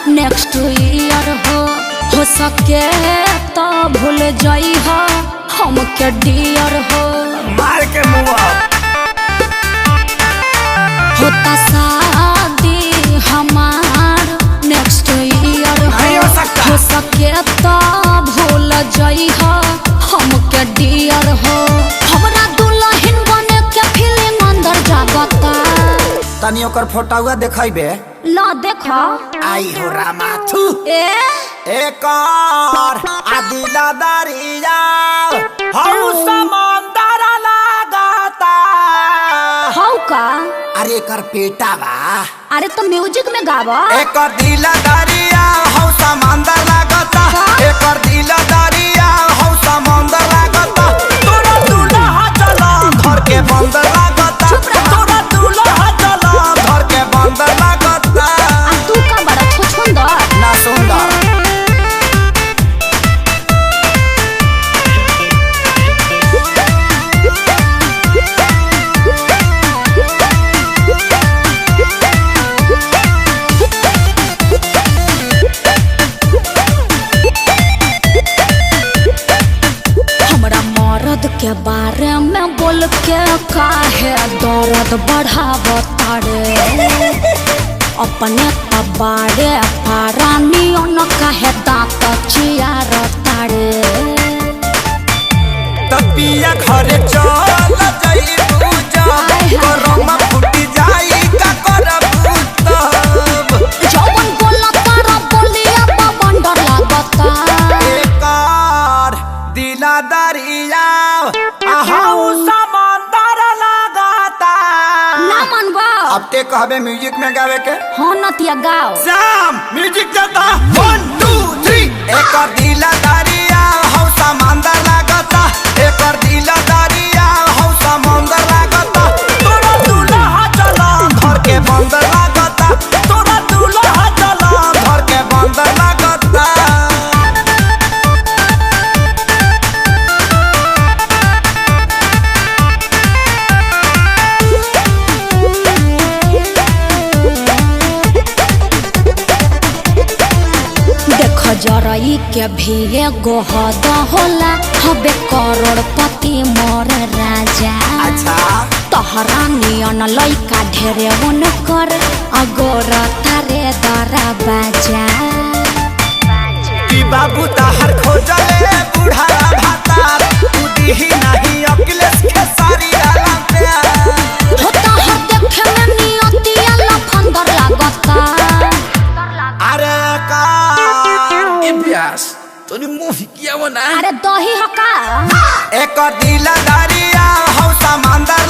next year हो सके तो भूल जाई हो हम के डियर हो मार के मुआ होता शादी हमार नेक्स्ट ईयर हो सके तो भूल जाई हो हम के डियर हो हमरा दुल्हन बने के फीलिंग अंदर जागता तनी ओकर फोटोवा देखाइबे ला देखा आई हो रामाथु एक और आदिला दरिया हौ समंदर लागता हौ का अरे कर पेटा बा अरे तो म्यूजिक में गावा एक और दिला दरिया हौ समंदर लागता एक और दिला दरिया हौ समंदर लागता तोरा दूल्हा चला घर के बंदर लागता तोरा दूल्हा चला घर के बंदर लागता तू का बड़ा सुंदर ना सुंदर हमरा मर्द के बारे में बोल के काहे दर्द बढ़ावता रे अपने तबाड़े पारानी न काहे दांत चियारता रे तपिया घरे चल जाई पूजा करम फुटी जाई का करब तब जवन बोला तारा बोलिया बंदर लागता एकर दिला दरिया आहू समंदर लागता ना मनबा अब ते कहबे म्यूजिक में गावे के हाँ नतिया गाओ शाम म्यूजिक देता 1 2 3 एकर दिला दरिया हौ समंदर लागता एकर दिला दरिया हौ समंदर लागता तोरा दूल्हा चला घर के बंदर लागता तोरा दूल्हा चला घर के बंदर लागता देख जरई के भी एगो हद होला हबे करोड़पति मोर राजा अच्छा तोहरा नियन लइका ढेरे वन कर अगोर तारे दरा बाजा कि बाबू ताहर खोजले बूढ़ा भातार तू दिही नहीं अखिलेश के सारी डाला प्यार होता हर देखे में नियतिया लफंदर लागता अरे का इब्यास तोनी मुंह किया वो ना अरे दही हका एक दिला दरिया हौ समंदर